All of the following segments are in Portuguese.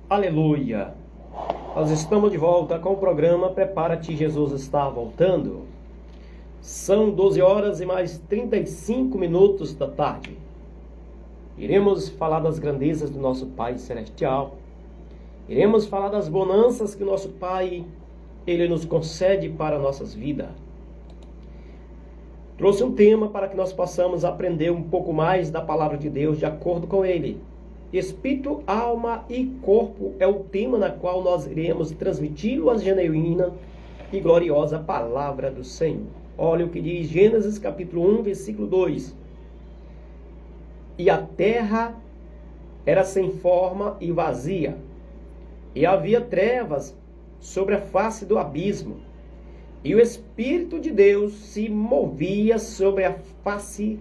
Aleluia! Nós estamos de volta com o programa Prepara-te, Jesus está voltando. São 12 horas e mais 35 minutos da tarde. Iremos falar das grandezas do nosso Pai Celestial. Iremos falar das bonanças que o nosso Pai, Ele nos concede para nossas vidas. Trouxe um tema para que nós possamos aprender um pouco mais da palavra de Deus de acordo com Ele. Espírito, alma e corpo é o tema na qual nós iremos transmitir a genuína e gloriosa palavra do Senhor. Olha o que diz Gênesis capítulo 1, versículo 2. E a terra era sem forma e vazia, e havia trevas sobre a face do abismo, e o Espírito de Deus se movia sobre a face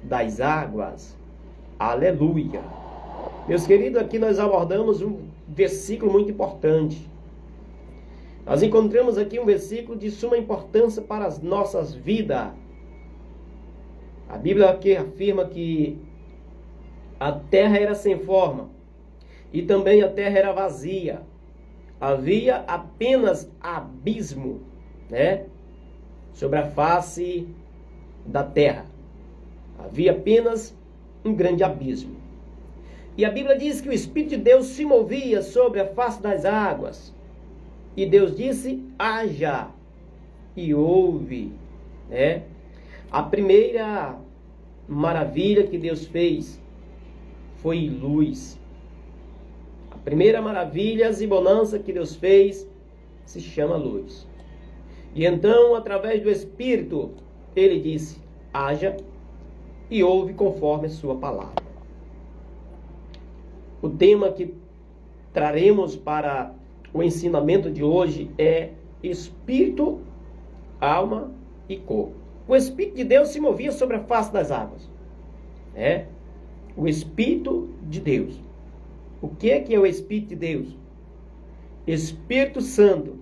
das águas. Aleluia! Meus queridos, aqui nós abordamos um versículo muito importante. Nós encontramos aqui um versículo de suma importância para as nossas vidas. A Bíblia aqui afirma que a terra era sem forma e também a terra era vazia. Havia apenas abismo, sobre a face da terra. Havia apenas um grande abismo. E a Bíblia diz que o Espírito de Deus se movia sobre a face das águas. E Deus disse, haja, e houve. A primeira maravilha que Deus fez foi luz. A primeira maravilha e bonança que Deus fez se chama luz. E então, através do Espírito, Ele disse, haja, e houve conforme a sua palavra. O tema que traremos para o ensinamento de hoje é Espírito, alma e corpo. O Espírito de Deus se movia sobre a face das águas. O Espírito de Deus. O que é o Espírito de Deus? Espírito Santo.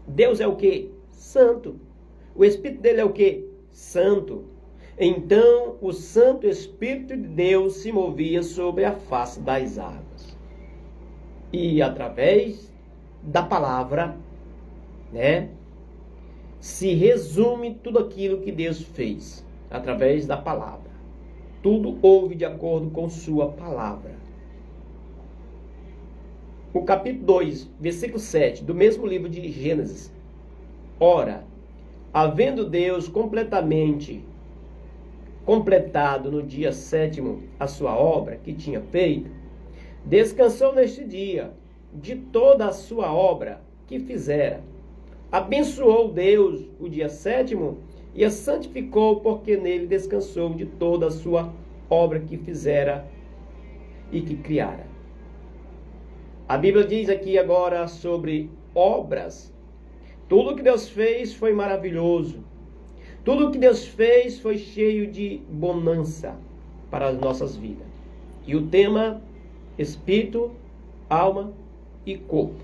Deus é o quê? Santo. O Espírito dele é o quê? Santo. Então, o Santo Espírito de Deus se movia sobre a face das águas. E através da palavra, se resume tudo aquilo que Deus fez. Através da palavra. Tudo houve de acordo com sua palavra. O capítulo 2, versículo 7, do mesmo livro de Gênesis. Ora, havendo Deus completado no dia 7º a sua obra que tinha feito, descansou neste dia de toda a sua obra que fizera. Abençoou Deus o dia 7º e a santificou, porque nele descansou de toda a sua obra que fizera e que criara. A Bíblia diz aqui agora sobre obras. Tudo que Deus fez foi maravilhoso. Tudo que Deus fez foi cheio de bonança para as nossas vidas. E o tema, Espírito, alma e corpo.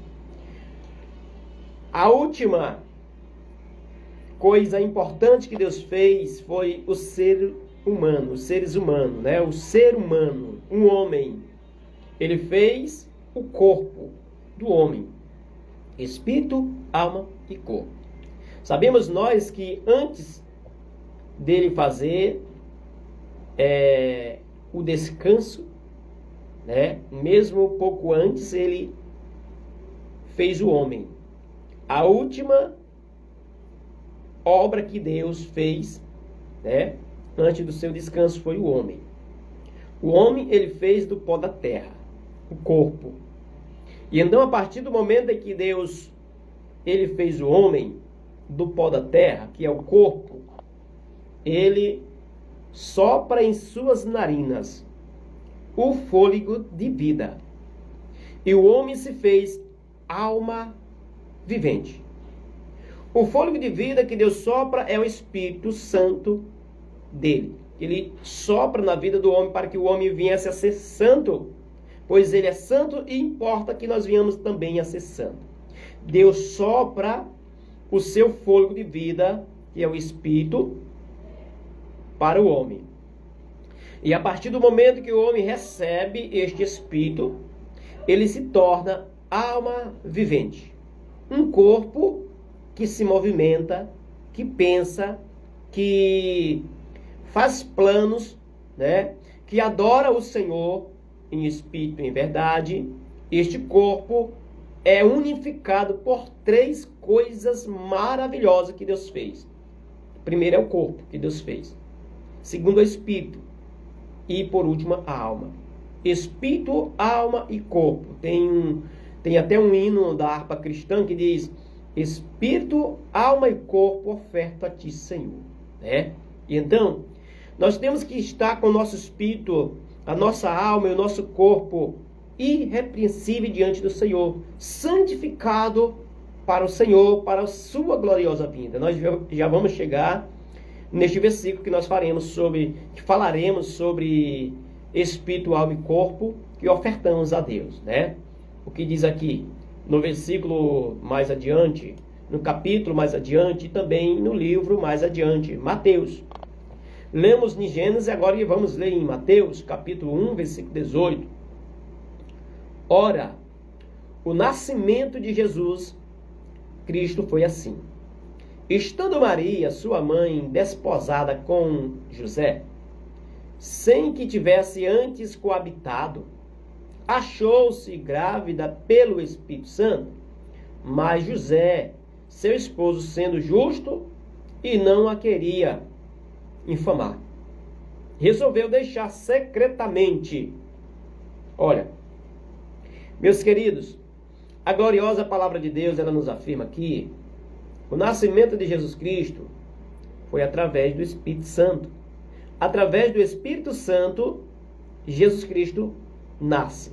A última coisa importante que Deus fez foi o ser humano, os seres humanos, O ser humano, um homem. Ele fez o corpo do homem. Espírito, alma e corpo. Sabemos nós que antes dele fazer o descanso, mesmo pouco antes, ele fez o homem. A última obra que Deus fez, antes do seu descanso, foi o homem. O homem ele fez do pó da terra, o corpo. E então, a partir do momento em que Deus ele fez o homem do pó da terra, que é o corpo, ele sopra em suas narinas o fôlego de vida. E o homem se fez alma vivente. O fôlego de vida que Deus sopra é o Espírito Santo dele. Ele sopra na vida do homem para que o homem viesse a ser santo, pois ele é santo e importa que nós venhamos também a ser santo. Deus sopra o seu fôlego de vida, que é o Espírito, para o homem. E a partir do momento que o homem recebe este Espírito, ele se torna alma vivente. Um corpo que se movimenta, que pensa, que faz planos, né? Que adora o Senhor em espírito e em verdade. Este corpo é unificado por três coisas maravilhosas que Deus fez. Primeiro é o corpo que Deus fez. Segundo é o espírito. E por último a alma. Espírito, alma e corpo. Tem até um hino da harpa cristã que diz: Espírito, alma e corpo oferto a ti, Senhor. Né? E então, nós temos que estar com o nosso espírito, a nossa alma e o nosso corpo irrepreensível diante do Senhor, santificado para o Senhor, para a sua gloriosa vinda. Nós já vamos chegar neste versículo que nós falaremos sobre espírito, alma e corpo que ofertamos a Deus, né? O que diz aqui no versículo mais adiante, no capítulo mais adiante e também no livro mais adiante, Mateus. Lemos em Gênesis agora e vamos ler em Mateus, capítulo 1, versículo 18. Ora, o nascimento de Jesus Cristo foi assim. Estando Maria, sua mãe, desposada com José, sem que tivesse antes coabitado, achou-se grávida pelo Espírito Santo. Mas José, seu esposo, sendo justo e não a queria infamar, resolveu deixar secretamente. Olha, meus queridos, a gloriosa palavra de Deus, ela nos afirma que o nascimento de Jesus Cristo foi através do Espírito Santo. Através do Espírito Santo, Jesus Cristo nasce.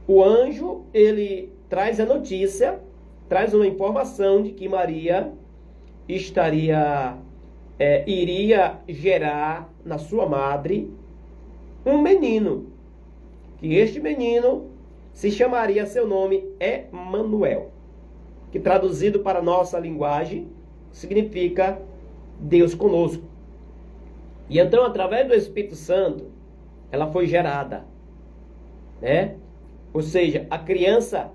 O anjo, ele traz a notícia, traz uma informação de que Maria iria gerar na sua madre um menino. Que este menino se chamaria, seu nome Emanuel, que traduzido para a nossa linguagem significa Deus conosco. E então, através do Espírito Santo, ela foi gerada, né? Ou seja, a criança,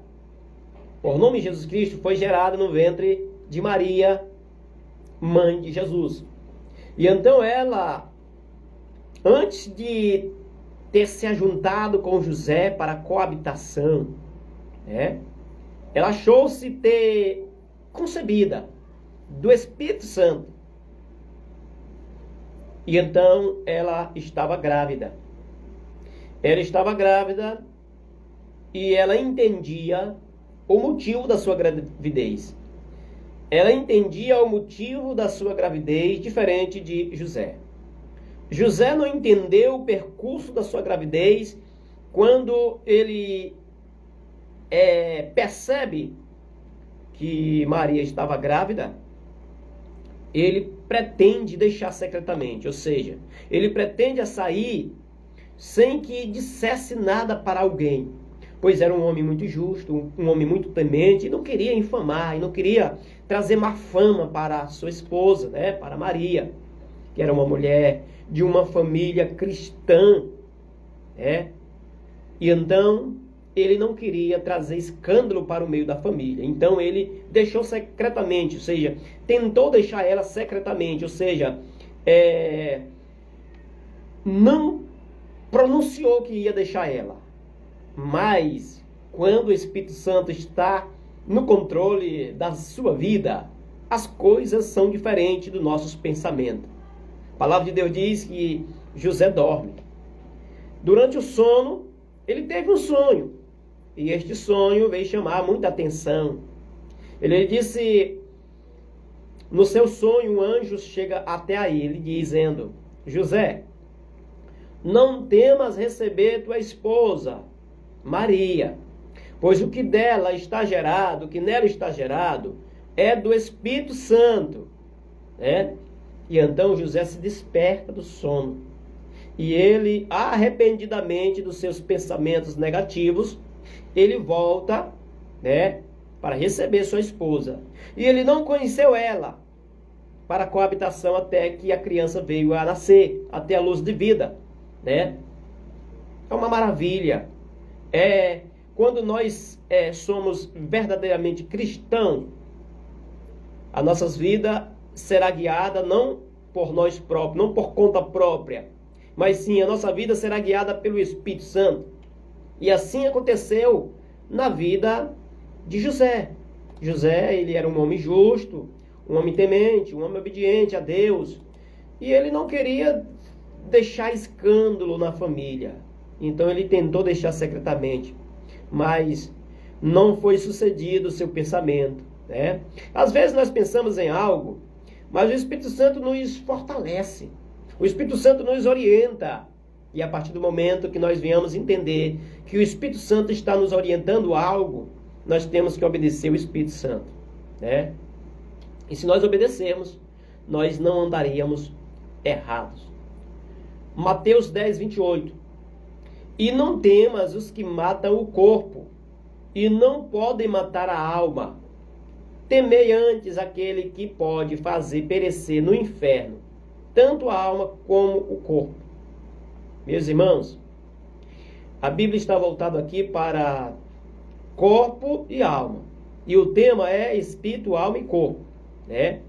por nome de Jesus Cristo, foi gerada no ventre de Maria, mãe de Jesus. E então ela, antes de ter se ajuntado com José para a coabitação, ela achou-se ter concebida do Espírito Santo. E então ela estava grávida. Ela estava grávida e ela entendia o motivo da sua gravidez. Ela entendia o motivo da sua gravidez diferente de José. José não entendeu o percurso da sua gravidez quando ele percebe que Maria estava grávida. Ele pretende deixar secretamente, ou seja, ele pretende sair sem que dissesse nada para alguém, pois era um homem muito justo, um homem muito temente, e não queria infamar, e não queria trazer má fama para sua esposa, para Maria, que era uma mulher de uma família cristã, e então ele não queria trazer escândalo para o meio da família. Então ele deixou secretamente, ou seja, tentou deixar ela secretamente, ou seja, não pronunciou que ia deixar ela. Mas quando o Espírito Santo está no controle da sua vida, as coisas são diferentes dos nossos pensamentos. A palavra de Deus diz que José dorme. Durante o sono, ele teve um sonho. E este sonho veio chamar muita atenção. Ele disse, no seu sonho, um anjo chega até a ele, dizendo: José, não temas receber tua esposa, Maria, pois o que nela está gerado é do Espírito Santo. E então José se desperta do sono. E ele, arrependidamente dos seus pensamentos negativos, ele volta, para receber sua esposa. E ele não conheceu ela para a coabitação até que a criança veio a nascer, até a luz de vida, É uma maravilha. Quando nós somos verdadeiramente cristãos, a nossa vida será guiada não por nós próprios, não por conta própria, mas sim a nossa vida será guiada pelo Espírito Santo. E assim aconteceu na vida de José. José, ele era um homem justo, um homem temente, um homem obediente a Deus. E ele não queria deixar escândalo na família. Então ele tentou deixar secretamente. Mas não foi sucedido o seu pensamento, né? Às vezes nós pensamos em algo, mas o Espírito Santo nos fortalece. O Espírito Santo nos orienta. E a partir do momento que nós venhamos entender que o Espírito Santo está nos orientando algo, nós temos que obedecer o Espírito Santo, né? E se nós obedecermos, nós não andaríamos errados. Mateus 10, 28. E não temas os que matam o corpo, e não podem matar a alma. Temei antes aquele que pode fazer perecer no inferno, tanto a alma como o corpo. Meus irmãos, a Bíblia está voltada aqui para corpo e alma. E o tema é espírito, alma e corpo, né?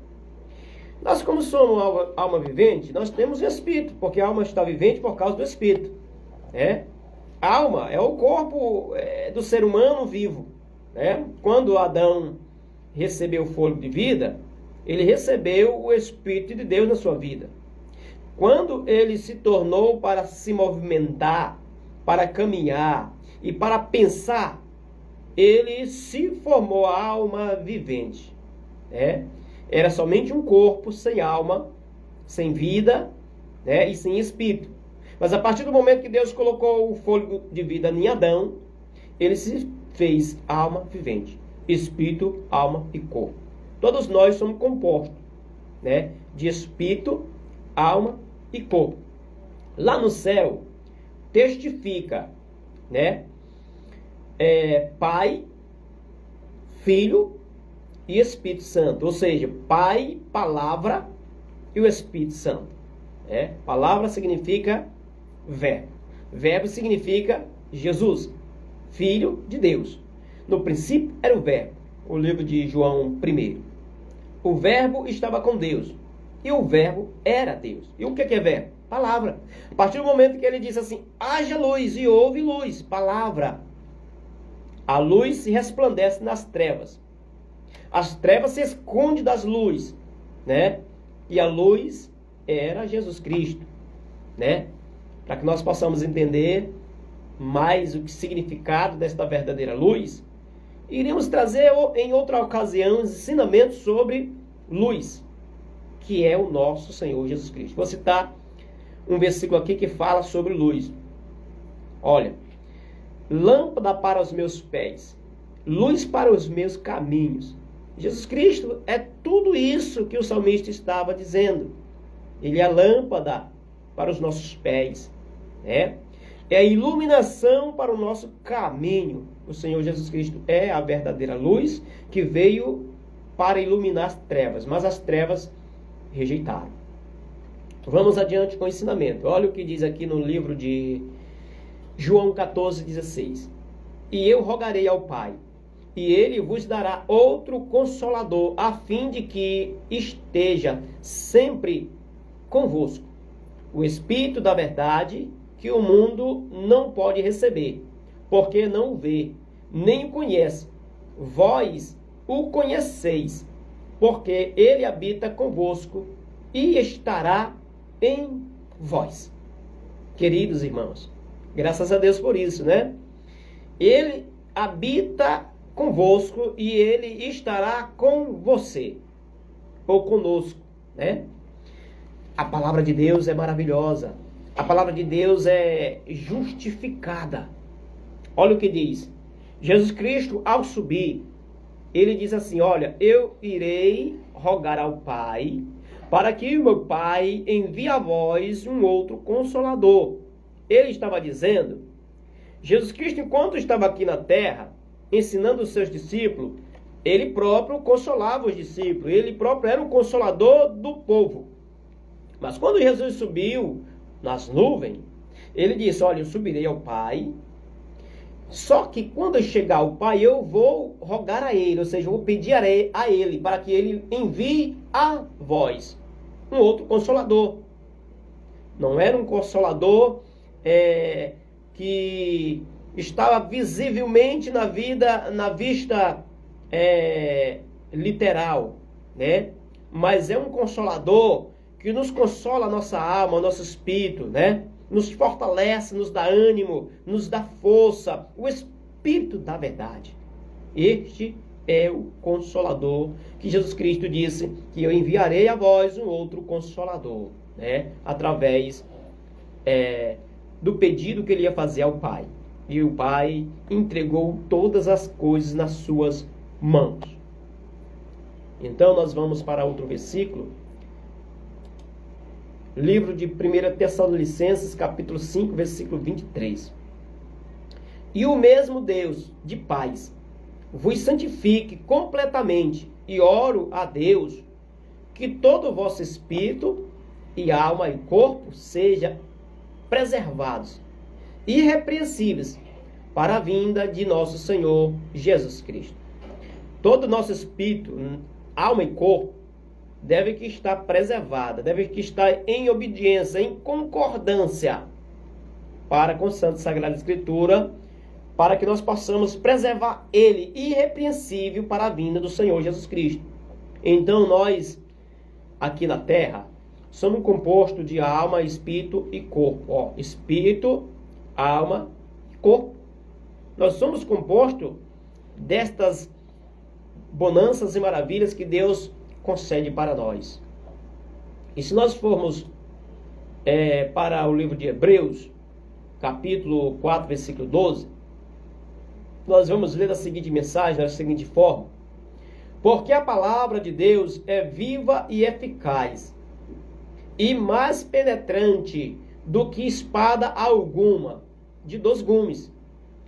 Nós, como somos alma vivente, nós temos espírito, porque a alma está vivente por causa do espírito, né? A alma é o corpo do ser humano vivo, né? Quando Adão recebeu o fôlego de vida, ele recebeu o Espírito de Deus na sua vida. Quando ele se tornou para se movimentar, para caminhar e para pensar, ele se formou a alma vivente, né? Era somente um corpo sem alma, sem vida, né? E sem espírito. Mas a partir do momento que Deus colocou o fôlego de vida em Adão, ele se fez alma vivente, espírito, alma e corpo. Todos nós somos compostos, né, de espírito, alma e corpo. Lá no céu, testifica, né, Pai, Filho e Espírito Santo. Ou seja, Pai, Palavra e o Espírito Santo. Palavra significa verbo. Verbo significa Jesus, Filho de Deus. No princípio era o verbo. O livro de João 1. O verbo estava com Deus. E o verbo era Deus. E o que é verbo? Palavra. A partir do momento que ele disse assim, haja luz, e houve luz. Palavra. A luz se resplandece nas trevas. As trevas se escondem das luzes, né? E a luz era Jesus Cristo, né? Para que nós possamos entender mais o significado desta verdadeira luz, iremos trazer em outra ocasião ensinamentos sobre luz, que é o nosso Senhor Jesus Cristo. Vou citar um versículo aqui que fala sobre luz. Olha, lâmpada para os meus pés, luz para os meus caminhos. Jesus Cristo é tudo isso que o salmista estava dizendo. Ele é a lâmpada para os nossos pés, né? É a iluminação para o nosso caminho. O Senhor Jesus Cristo é a verdadeira luz que veio para iluminar as trevas, mas as trevas rejeitaram. Vamos adiante com o ensinamento. Olha o que diz aqui no livro de João 14,16. E eu rogarei ao Pai, e ele vos dará outro consolador, a fim de que esteja sempre convosco. O Espírito da verdade, que o mundo não pode receber, porque não o vê, nem o conhece. Vós o conheceis, porque ele habita convosco e estará em vós. Queridos irmãos, graças a Deus por isso, né? Ele habita convosco e ele estará com você, ou conosco, né? A palavra de Deus é maravilhosa. A palavra de Deus é justificada. Olha o que diz. Jesus Cristo, ao subir, ele diz assim, olha, eu irei rogar ao Pai, para que o meu Pai envie a vós um outro consolador. Ele estava dizendo, Jesus Cristo, enquanto estava aqui na terra, ensinando os seus discípulos, ele próprio consolava os discípulos, ele próprio era o consolador do povo. Mas quando Jesus subiu nas nuvens, ele disse, olha, eu subirei ao Pai, Só que quando eu chegar ao Pai, eu vou rogar a Ele, ou seja, eu vou pedir a Ele para que Ele envie a vós um outro Consolador. Não era um Consolador que estava visivelmente na vista literal, né? Mas é um Consolador que nos consola a nossa alma, o nosso espírito, né? Nos fortalece, nos dá ânimo, nos dá força, o Espírito da verdade. Este é o Consolador que Jesus Cristo disse que eu enviarei a vós um outro Consolador, né? Através do pedido que ele ia fazer ao Pai. E o Pai entregou todas as coisas nas suas mãos. Então nós vamos para outro versículo. Livro de 1 Tessalonicenses, capítulo 5, versículo 23. E o mesmo Deus de paz vos santifique completamente, e oro a Deus que todo o vosso espírito e alma e corpo seja preservados, irrepreensíveis, para a vinda de nosso Senhor Jesus Cristo. Todo o nosso espírito, alma e corpo deve que estar preservada, deve que estar em obediência, em concordância para com a Santa Sagrada Escritura, para que nós possamos preservar ele irrepreensível para a vinda do Senhor Jesus Cristo. Então nós, aqui na terra, somos compostos de alma, espírito e corpo. Espírito, alma e corpo. Nós somos compostos destas bonanças e maravilhas que Deus concede para nós. E se nós formos para o livro de Hebreus, capítulo 4, versículo 12, nós vamos ler a seguinte mensagem, da seguinte forma: porque a palavra de Deus é viva e eficaz, e mais penetrante do que espada alguma, de 2 gumes,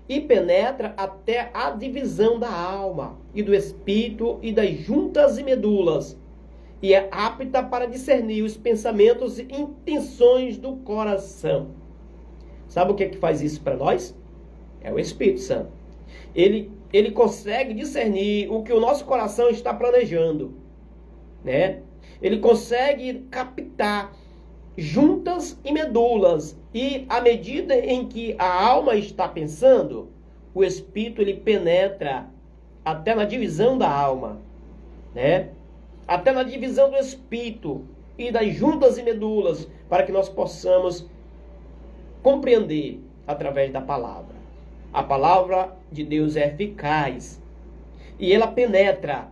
e penetra até a divisão da alma e do espírito e das juntas e medulas, e é apta para discernir os pensamentos e intenções do coração. Sabe o que é que faz isso para nós? É o Espírito Santo. Ele consegue discernir o que o nosso coração está planejando, né? Ele consegue captar juntas e medulas, e à medida em que a alma está pensando, o Espírito ele penetra até na divisão da alma, né? Até na divisão do Espírito e das juntas e medulas, para que nós possamos compreender através da palavra. A palavra de Deus é eficaz e ela penetra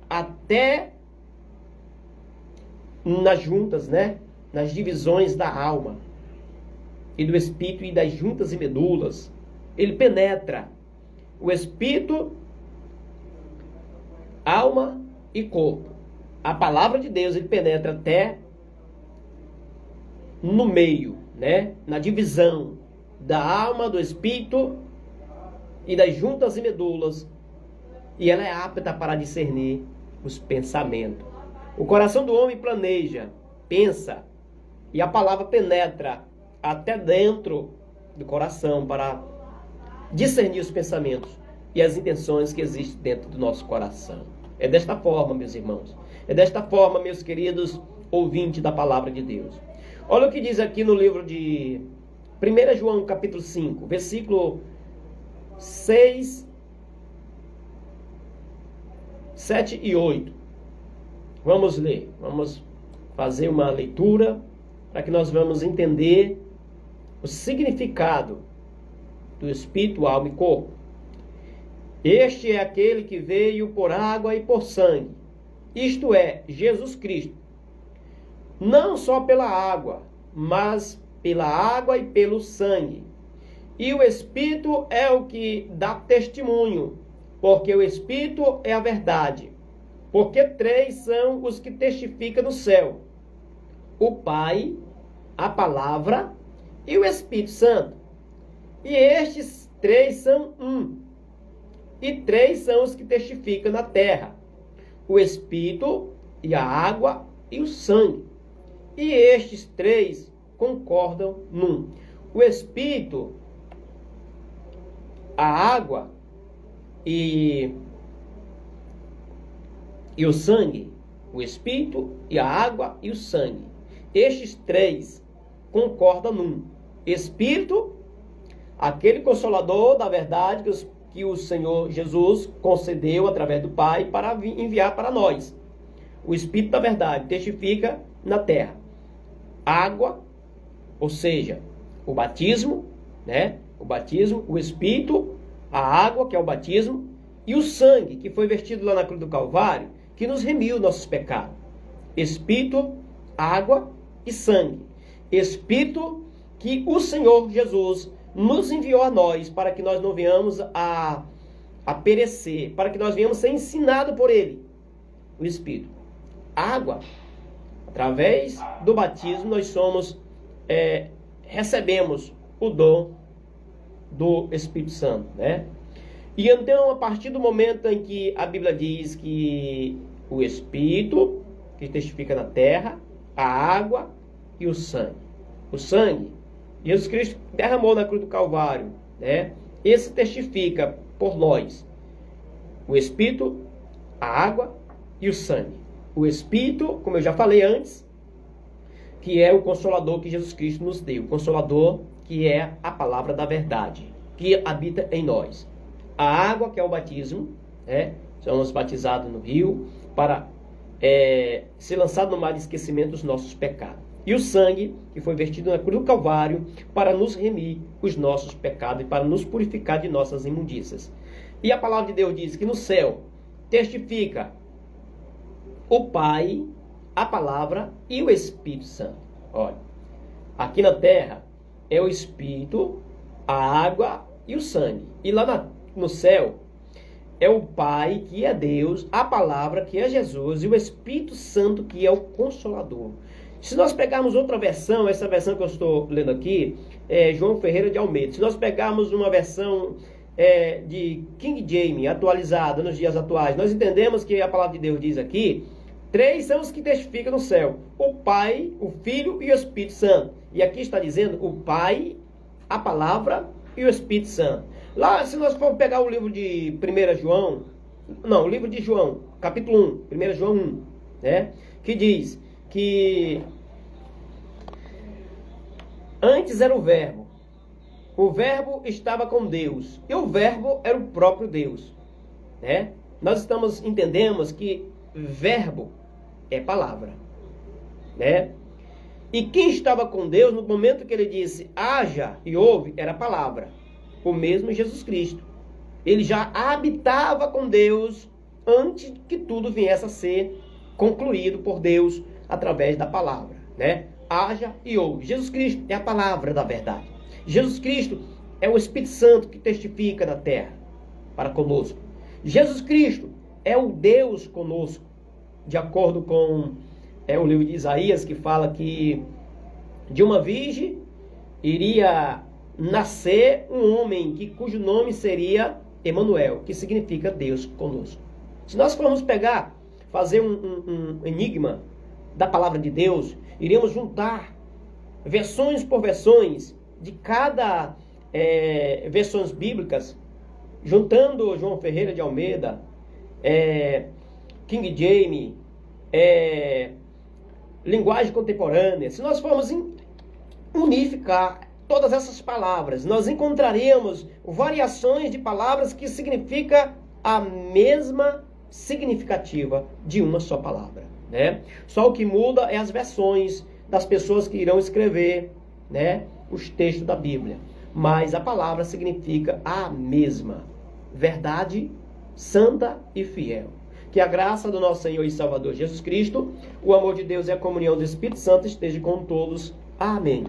até nas juntas, né? Nas divisões da alma e do espírito e das juntas e medulas. Ele penetra o espírito, alma e corpo. A palavra de Deus ele penetra até no meio, né? Na divisão da alma, do espírito e das juntas e medulas, e ela é apta para discernir os pensamentos. O coração do homem planeja, pensa, e a palavra penetra até dentro do coração para discernir os pensamentos e as intenções que existem dentro do nosso coração. É desta forma, meus irmãos. É desta forma, meus queridos ouvintes da palavra de Deus. Olha o que diz aqui no livro de 1 João, capítulo 5, versículo 6, 7 e 8. Vamos ler. Vamos fazer uma leitura para que nós vamos entender o significado do espírito, alma e corpo. Este é aquele que veio por água e por sangue, isto é, Jesus Cristo. Não só pela água, mas pela água e pelo sangue. E o Espírito é o que dá testemunho, porque o Espírito é a verdade. Porque 3 são os que testificam no céu: o Pai, a Palavra e o Espírito Santo. E estes 3 são um. E 3 são os que testificam na terra: o Espírito e a água e o sangue. E estes 3 concordam num. O Espírito a água e o sangue, o Espírito e a água e o sangue. Estes três concordam num. Espírito, aquele Consolador da verdade que o Senhor Jesus concedeu através do Pai para enviar para nós. O Espírito da verdade testifica na terra. Água, ou seja, o batismo, né? O batismo, o Espírito, a água, que é o batismo, e o sangue, que foi vertido lá na cruz do Calvário, que nos remiu nossos pecados. Espírito, água e sangue. Espírito que o Senhor Jesus nos enviou a nós, para que nós não venhamos a perecer, para que nós venhamos ser ensinados por Ele. O Espírito. Água. Através do batismo, nós recebemos o dom do Espírito Santo, né? E então, a partir do momento em que a Bíblia diz que o Espírito, que testifica na terra, a água e o sangue. O sangue, Jesus Cristo derramou na cruz do Calvário, né? Esse testifica por nós. O Espírito, a água e o sangue. O Espírito, como eu já falei antes, que é o Consolador que Jesus Cristo nos deu. O Consolador que é a palavra da verdade, que habita em nós. A água, que é o batismo, né? Somos batizados no rio para ser lançado no mar de esquecimento dos nossos pecados. E o sangue, que foi vertido na cruz do Calvário, para nos remir os nossos pecados e para nos purificar de nossas imundícias. E a palavra de Deus diz que no céu testifica o Pai, a palavra e o Espírito Santo. Olha, aqui na terra é o Espírito, a água e o sangue. E lá no céu é o Pai, que é Deus, a palavra, que é Jesus, e o Espírito Santo, que é o Consolador. Se nós pegarmos outra versão, essa versão que eu estou lendo aqui, é João Ferreira de Almeida. Se nós pegarmos uma versão de King James, atualizada nos dias atuais, nós entendemos que a palavra de Deus diz aqui, três são os que testificam no céu: o Pai, o Filho e o Espírito Santo. E aqui está dizendo o Pai, a palavra e o Espírito Santo. Lá, se nós formos pegar o livro de 1 João, não, o livro de João, capítulo 1, 1 João 1, né? Que diz que antes era o Verbo estava com Deus, e o Verbo era o próprio Deus, né? Nós entendemos que Verbo é palavra, né? E quem estava com Deus no momento que ele disse haja e houve, era a palavra, o mesmo Jesus Cristo. Ele já habitava com Deus antes que tudo viesse a ser concluído por Deus através da palavra, né? Haja e houve. Jesus Cristo é a palavra da verdade. Jesus Cristo é o Espírito Santo que testifica na terra para conosco. Jesus Cristo é o Deus conosco, de acordo com o livro de Isaías, que fala que de uma virgem iria nascer um homem cujo nome seria Emanuel, que significa Deus conosco. Se nós formos fazer um enigma da palavra de Deus, iremos juntar versões por versões de cada versões bíblicas, juntando João Ferreira de Almeida, King James, linguagem contemporânea. Se nós formos unificar todas essas palavras, nós encontraremos variações de palavras que significam a mesma significativa de uma só palavra, né? Só o que muda é as versões das pessoas que irão escrever, né, os textos da Bíblia. Mas a palavra significa a mesma: verdade, santa e fiel. Que a graça do nosso Senhor e Salvador Jesus Cristo, o amor de Deus e a comunhão do Espírito Santo esteja com todos. Amém.